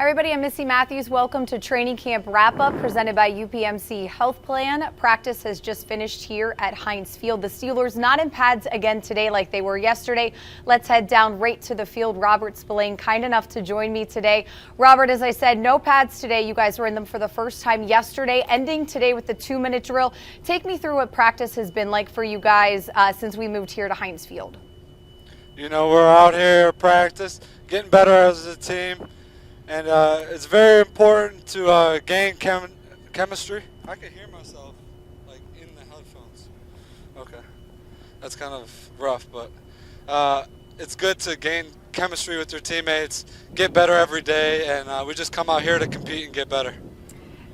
Everybody, I'm Missi Matthews. Welcome to Training Camp Wrap-Up presented by UPMC Health Plan. Practice has just finished here at Heinz Field. The Steelers not in pads again today like they were yesterday. Let's head down right to the field. Robert Spillane, kind enough to join me today. Robert, as I said, no pads today. You guys were in them for the first time yesterday, ending today with the 2-minute drill. Take me through what practice has been like for you guys since we moved here to Heinz Field. You know, we're out here at practice, getting better as a team. And it's very important to gain chemistry. I can hear myself, like, in the headphones. Okay. That's kind of rough, but it's good to gain chemistry with your teammates, get better every day, and we just come out here to compete and get better.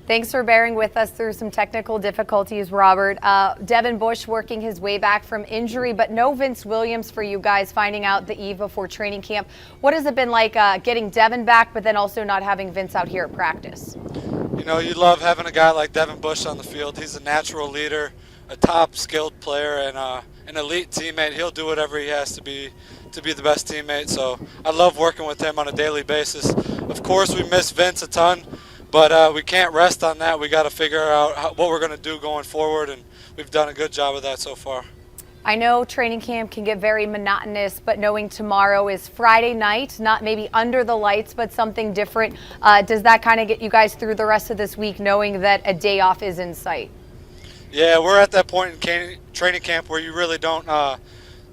Thanks for bearing with us through some technical difficulties, Robert. Devin Bush working his way back from injury, but no Vince Williams for you guys finding out the eve before training camp. What has it been like getting Devin back, but then also not having Vince out here at practice? You know, you love having a guy like Devin Bush on the field. He's a natural leader, a top skilled player, and an elite teammate. He'll do whatever he has to be the best teammate. So I love working with him on a daily basis. Of course, we miss Vince a ton. But we can't rest on that. We got to figure out what we're going to do going forward, and we've done a good job of that so far. I know training camp can get very monotonous, but knowing tomorrow is Friday night, not maybe under the lights, but something different, does that kind of get you guys through the rest of this week, knowing that a day off is in sight? Yeah, we're at that point in training camp where you really don't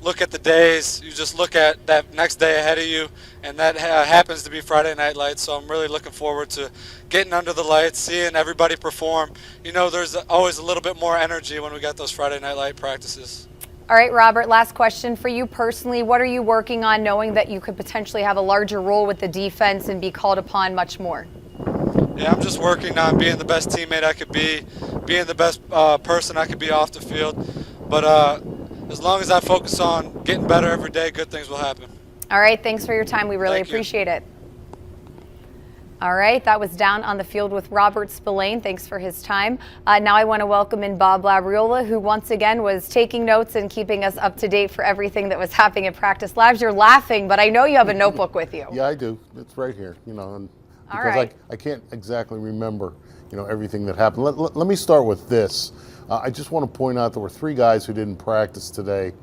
look at the days. You just look at that next day ahead of you, and that happens to be Friday Night Lights. So I'm really looking forward to getting under the lights, seeing everybody perform. You know, there's always a little bit more energy when we got those Friday Night Light practices. All right, Robert, last question for you personally. What are you working on, knowing that you could potentially have a larger role with the defense and be called upon much more? Yeah, I'm just working on being the best teammate I could be, being the best person I could be off the field. But as long as I focus on getting better every day, good things will happen. All right, thanks for your time. We really appreciate it. All right, that was down on the field with Robert Spillane. Thanks for his time. Now I want to welcome in Bob Labriola, who once again was taking notes and keeping us up to date for everything that was happening at practice. Labs, you're laughing, but I know you have a notebook with you. Yeah, I do. It's right here, you know, and because all right. I can't exactly remember, you know, everything that happened. Let me start with this. I just want to point out there were 3 guys who didn't practice today.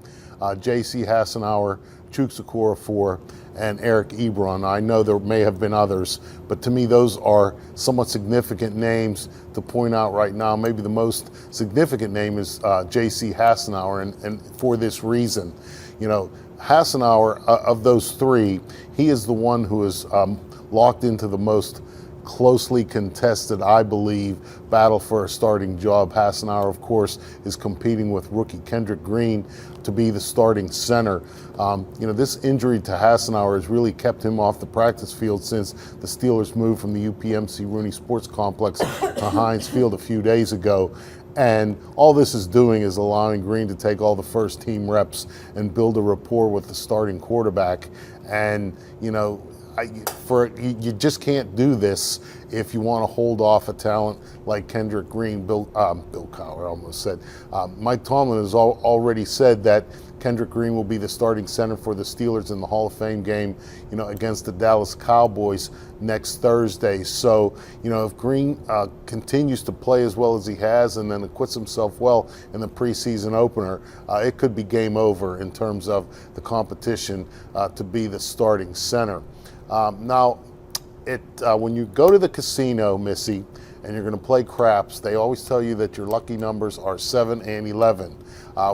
J.C. Hassenauer, Chuksa Okorafor, and Eric Ebron. I know there may have been others, but to me those are somewhat significant names to point out right now. Maybe the most significant name is J.C. Hassenauer, and for this reason. You know, Hassenauer, of those 3, he is the one who is locked into the most closely contested, I believe, battle for a starting job. Hassenauer, of course, is competing with rookie Kendrick Green to be the starting center. You know, this injury to Hassenauer has really kept him off the practice field since the Steelers moved from the UPMC Rooney Sports Complex to Heinz Field a few days ago. And all this is doing is allowing Green to take all the first team reps and build a rapport with the starting quarterback. And, you know, you just can't do this if you want to hold off a talent like Kendrick Green. Bill Cowher almost said. Mike Tomlin has already said that Kendrick Green will be the starting center for the Steelers in the Hall of Fame game, you know, against the Dallas Cowboys next Thursday. So, you know, if Green continues to play as well as he has and then acquits himself well in the preseason opener, it could be game over in terms of the competition to be the starting center. Now, when you go to the casino, Missy, and you're going to play craps, they always tell you that your lucky numbers are 7 and 11.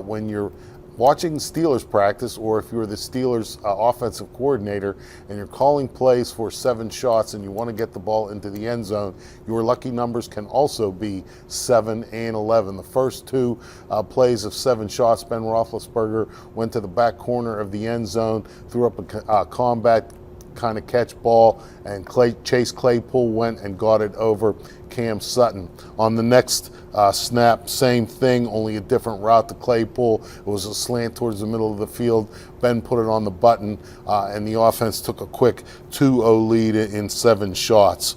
When you're watching Steelers practice, or if you're the Steelers offensive coordinator and you're calling plays for 7 shots and you want to get the ball into the end zone, your lucky numbers can also be 7 and 11. The first 2 plays of 7 shots, Ben Roethlisberger went to the back corner of the end zone, threw up a combat kind of catch ball, and Chase Claypool went and got it over Cam Sutton. On the next snap, same thing, only a different route to Claypool. It was a slant towards the middle of the field. Ben put it on the button, and the offense took a quick 2-0 lead in 7 shots.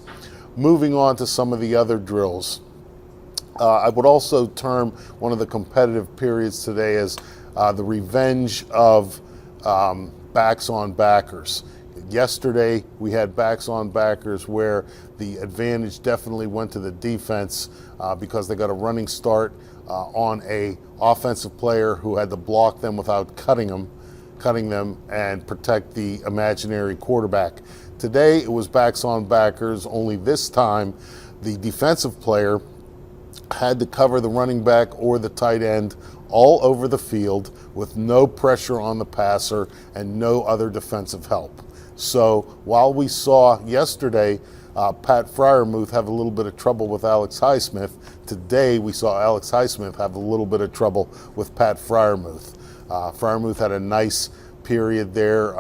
Moving on to some of the other drills. I would also term one of the competitive periods today as the revenge of backs on backers. Yesterday, we had backs on backers where the advantage definitely went to the defense because they got a running start on a offensive player who had to block them without cutting them and protect the imaginary quarterback. Today, it was backs on backers, only this time the defensive player had to cover the running back or the tight end all over the field with no pressure on the passer and no other defensive help. So while we saw yesterday Pat Freiermuth have a little bit of trouble with Alex Highsmith, today we saw Alex Highsmith have a little bit of trouble with Pat Freiermuth. Freiermuth had a nice period there.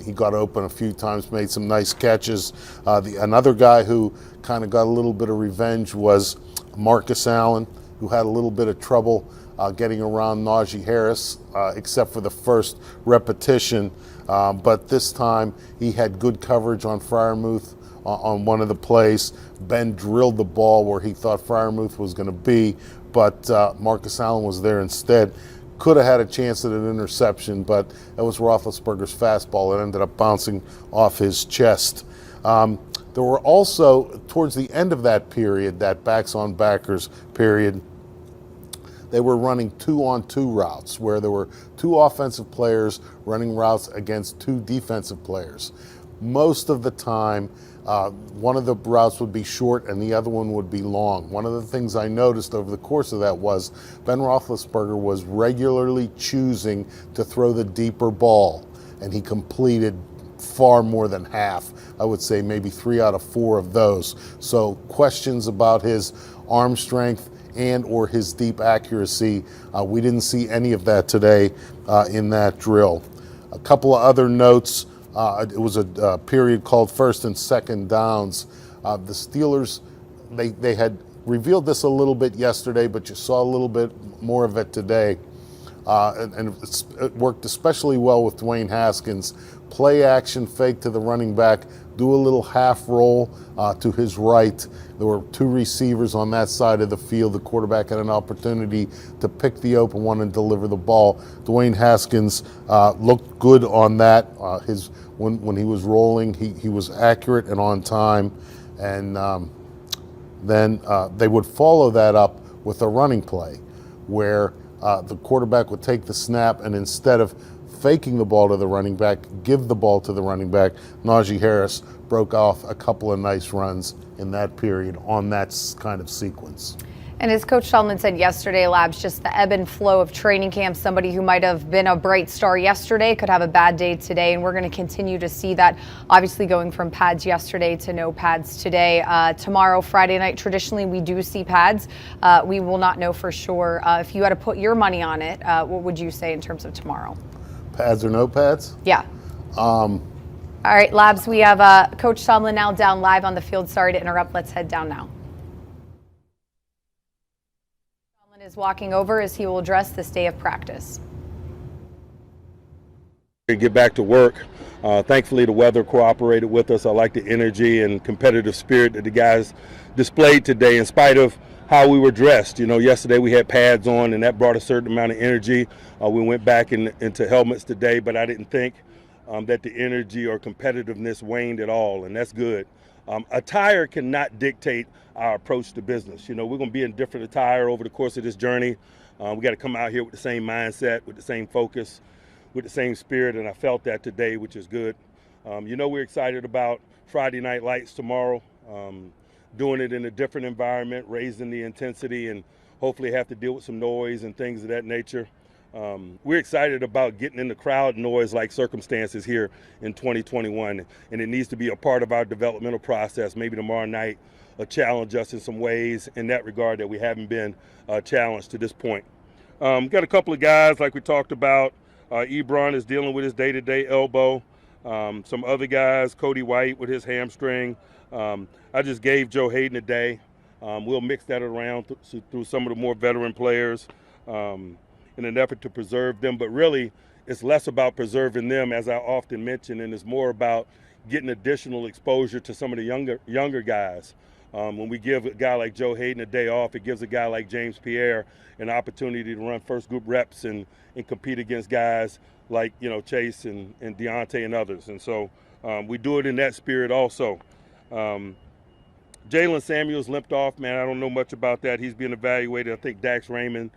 He got open a few times, made some nice catches. Another guy who kind of got a little bit of revenge was Marcus Allen, who had a little bit of trouble getting around Najee Harris, except for the first repetition. But this time he had good coverage on Freiermuth on one of the plays. Ben drilled the ball where he thought Freiermuth was going to be, but Marcus Allen was there instead. Could have had a chance at an interception, but it was Roethlisberger's fastball. It ended up bouncing off his chest. There were also, towards the end of that period, that backs on backers period, they were running 2-on-2 routes where there were two offensive players running routes against two defensive players. Most of the time, one of the routes would be short and the other one would be long. One of the things I noticed over the course of that was Ben Roethlisberger was regularly choosing to throw the deeper ball, and he completed far more than half. I would say maybe 3 out of 4 of those. So questions about his arm strength and or his deep accuracy, we didn't see any of that today in that drill. A couple of other notes. It was a period called first and second downs. The Steelers, they had revealed this a little bit yesterday, but you saw a little bit more of it today. And it worked especially well with Dwayne Haskins. Play action fake to the running back, do a little half roll to his right. There were 2 receivers on that side of the field. The quarterback had an opportunity to pick the open one and deliver the ball. Dwayne Haskins looked good on that. When he was rolling, he was accurate and on time. And then they would follow that up with a running play where the quarterback would take the snap and instead of faking the ball to the running back, give the ball to the running back. Najee Harris broke off a couple of nice runs in that period on that kind of sequence. And as Coach Tomlin said yesterday, Labs, just the ebb and flow of training camp. Somebody who might have been a bright star yesterday could have a bad day today, and we're going to continue to see that, obviously going from pads yesterday to no pads today. Tomorrow, Friday night, traditionally we do see pads. We will not know for sure. If you had to put your money on it, what would you say in terms of tomorrow? Pads or no pads? Yeah. All right, Labs, we have Coach Tomlin now down live on the field. Sorry to interrupt. Let's head down now. Tomlin is walking over as he will address this day of practice. Get back to work. Thankfully, the weather cooperated with us. I like the energy and competitive spirit that the guys displayed today in spite of how we were dressed. You know, yesterday we had pads on and that brought a certain amount of energy. We went back into helmets today, but I didn't think that the energy or competitiveness waned at all, and that's good. Attire cannot dictate our approach to business. You know, we're going to be in different attire over the course of this journey. We got to come out here with the same mindset, with the same focus, with the same spirit, and I felt that today, which is good. You know, we're excited about Friday Night Lights tomorrow, doing it in a different environment, raising the intensity, and hopefully have to deal with some noise and things of that nature. We're excited about getting in the crowd noise-like circumstances here in 2021, and it needs to be a part of our developmental process. Maybe tomorrow night challenge us in some ways in that regard that we haven't been challenged to this point. Got a couple of guys like we talked about. Ebron is dealing with his day-to-day elbow. Some other guys, Cody White with his hamstring. I just gave Joe Hayden a day. We'll mix that around through some of the more veteran players in an effort to preserve them. But really, it's less about preserving them, as I often mention, and it's more about getting additional exposure to some of the younger guys. When we give a guy like Joe Hayden a day off, it gives a guy like James Pierre an opportunity to run first group reps and compete against guys like, you know, Chase and Deontay and others. And so We do it in that spirit also. Jalen Samuels limped off, man. I don't know much about that. He's being evaluated. I think Dax Raymond,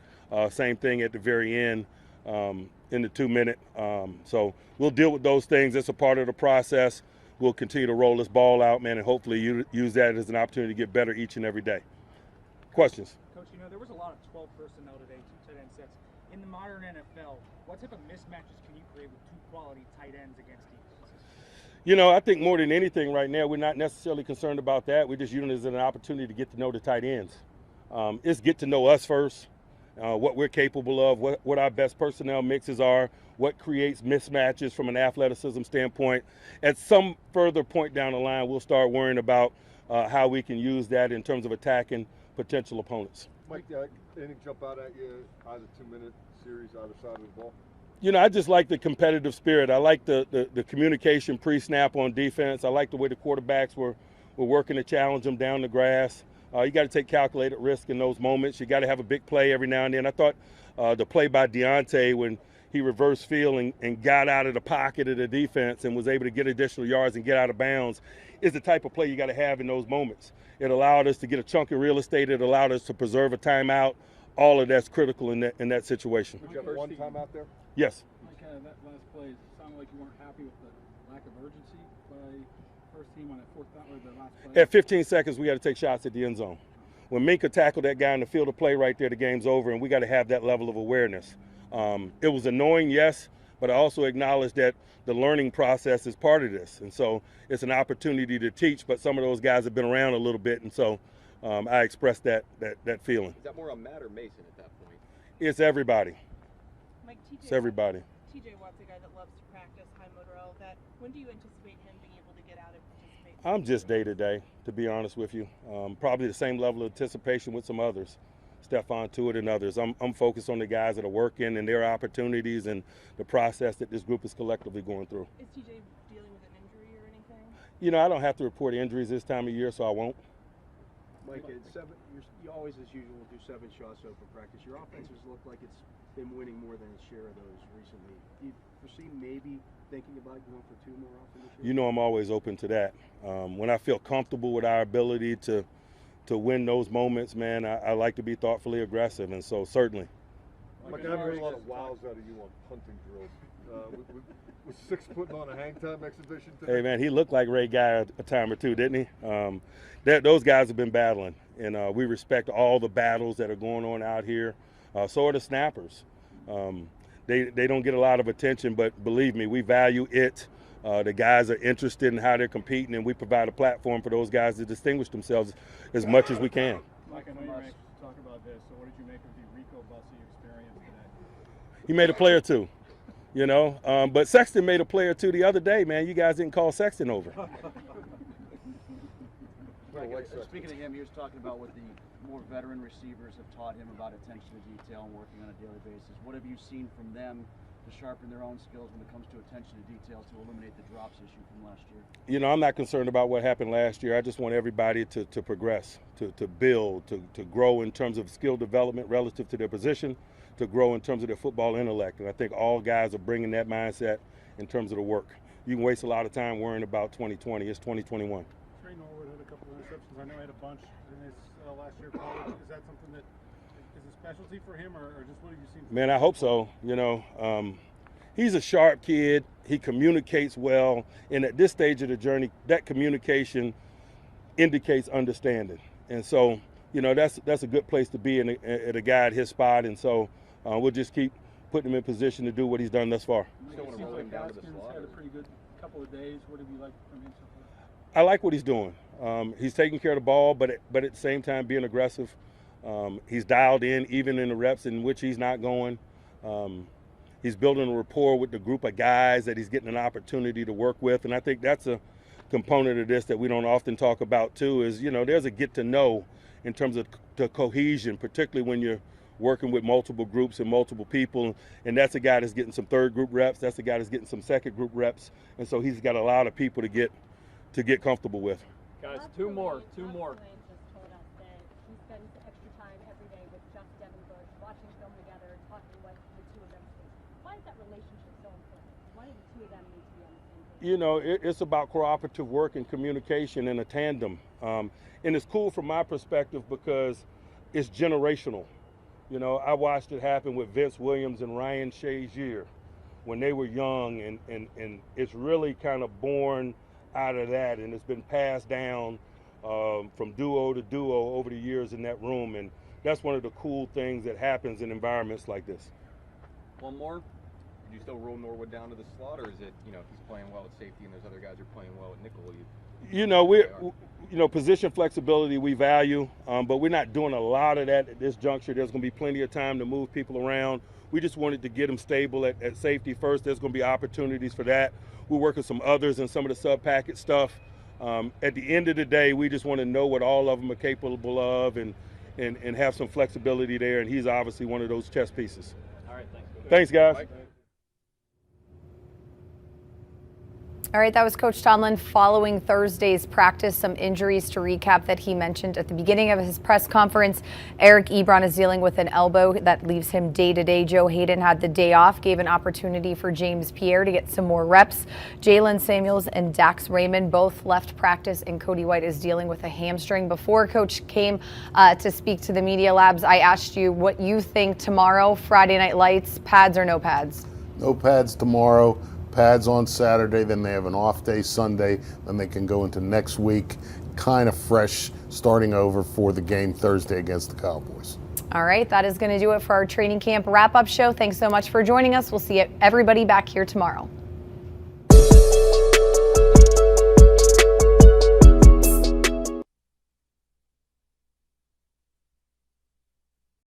same thing at the very end in the 2 minute. So we'll deal with those things. It's a part of the process. We'll continue to roll this ball out, man, and hopefully use that as an opportunity to get better each and every day. Questions? Coach, there was a lot of 12 personnel today, 2 tight end sets. In the modern NFL, what type of mismatches can you create with 2 quality tight ends against defenses? I think more than anything right now, we're not necessarily concerned about that. We're just using it as an opportunity to get to know the tight ends. It's get to know us first, what we're capable of, what our best personnel mixes are, what creates mismatches from an athleticism standpoint. At some further point down the line, we'll start worrying about how we can use that in terms of attacking potential opponents. Mike, anything jump out at you, either 2-minute series, either side of the ball? I just like the competitive spirit. I like the communication pre-snap on defense. I like the way the quarterbacks were working to challenge them down the grass. You got to take calculated risk in those moments. You got to have a big play every now and then. I thought the play by Deontay when he reversed field and got out of the pocket of the defense and was able to get additional yards and get out of bounds is the type of play you got to have in those moments. It allowed us to get a chunk of real estate. It allowed us to preserve a timeout. All of that's critical in that situation. Would you have one timeout there? Yes. Like that last play, it sounded like you weren't happy with the lack of urgency by first team on that fourth down or the last play. At 15 seconds, we got to take shots at the end zone. When Minka tackled that guy in the field of play right there, the game's over, and we got to have that level of awareness. It was annoying, yes, but I also acknowledge that the learning process is part of this. And so it's an opportunity to teach, but some of those guys have been around a little bit, and so I expressed that feeling. Is that more on Matt or Mason at that point? It's everybody. Mike, It's everybody. TJ Watt's a guy that loves to practice high motor, all of that. When do you anticipate him being able to get out and participate? I'm just day to day, to be honest with you. Probably the same level of anticipation with some others, Stephon Tuitt and others. I'm focused on the guys that are working and their opportunities and the process that this group is collectively going through. Is TJ dealing with an injury or anything? I don't have to report injuries this time of year, so I won't. Mike, you always, as usual, do 7 shots open practice. Your offenses look like it's been winning more than its share of those recently. Do you foresee maybe thinking about going for 2 more often this year? I'm always open to that. When I feel comfortable with our ability to win those moments, man, I like to be thoughtfully aggressive, and so certainly. Mike, I haven't heard a lot of wows out of you on punting drills. Was 6 putting on a hang time exhibition today? Hey, man, he looked like Ray Guy a time or two, didn't he? Those guys have been battling, and we respect all the battles that are going on out here. So are the snappers. They don't get a lot of attention, but believe me, we value it. The guys are interested in how they're competing, and we provide a platform for those guys to distinguish themselves as much as we can. Mike, I know you're anxious to talk about this, so what did you make of the Rico Bussey experience today? He made a play or two, but Sexton made a play or two the other day, man. You guys didn't call Sexton over. Speaking of him, he was talking about what the more veteran receivers have taught him about attention to detail and working on a daily basis. What have you seen from them to sharpen their own skills when it comes to attention to detail to eliminate the drops issue from last year? I'm not concerned about what happened last year. I just want everybody to progress, to build, to grow in terms of skill development relative to their position, to grow in terms of their football intellect. And I think all guys are bringing that mindset in terms of the work. You can waste a lot of time worrying about 2020. It's 2021. Trey Norwood had a couple of interceptions. I know he had a bunch in his last year of college. Is that something that is a specialty for him, or just what have you seen? Man, I hope so. He's a sharp kid. He communicates well. And at this stage of the journey, that communication indicates understanding. And so, that's a good place to be at a guy at his spot. And so we'll just keep putting him in position to do what he's done thus far. It seems like Haskins had a pretty good couple of days. What have you liked from him so far? I like what he's doing. He's taking care of the ball, but at the same time being aggressive. He's dialed in even in the reps in which he's not going. He's building a rapport with the group of guys that he's getting an opportunity to work with. And I think that's a component of this that we don't often talk about too is, there's a get to know in terms of the cohesion, particularly when you're working with multiple groups and multiple people. And that's a guy that's getting some third group reps. That's a guy that's getting some second group reps. And so he's got a lot of people to get comfortable with. Guys, two more. Robert Spillane just told us that he spends extra time every day with Just Devin Bush, watching film together, talking what the two of them think. Why is that relationship so important? Why do the two of them need to be on the same page? You know, it's about cooperative work and communication in a tandem. And it's cool from my perspective because it's generational. You know, I watched it happen with Vince Williams and Ryan Shazier when they were young, and it's really kind of born out of that, and it's been passed down from duo to duo over the years in that room, and that's one of the cool things that happens in environments like this. One more. Would you still roll Norwood down to the slot, or is it, you know, if he's playing well at safety and there's other guys who are playing well at nickel, You know, position flexibility we value, but we're not doing a lot of that at this juncture. There's going to be plenty of time to move people around. We just wanted to get them stable at safety first. There's going to be opportunities for that. We're working some others and some of the sub-packet stuff. At the end of the day, we just want to know what all of them are capable of and have some flexibility there, and he's obviously one of those chess pieces. All right, thanks. Thanks, guys. Mike. All right, that was Coach Tomlin following Thursday's practice. Some injuries to recap that he mentioned at the beginning of his press conference. Eric Ebron is dealing with an elbow that leaves him day-to-day. Joe Hayden had the day off, gave an opportunity for James Pierre to get some more reps. Jalen Samuels and Dax Raymond both left practice, and Cody White is dealing with a hamstring. Before Coach came to speak to the media labs, I asked you what you think tomorrow, Friday Night Lights, pads or no pads? No pads tomorrow. Pads on Saturday, then they have an off day Sunday, then they can go into next week kind of fresh, starting over for the game Thursday against the Cowboys. All right, that is going to do it for our training camp wrap-up show. Thanks so much for joining us. We'll see everybody back here tomorrow.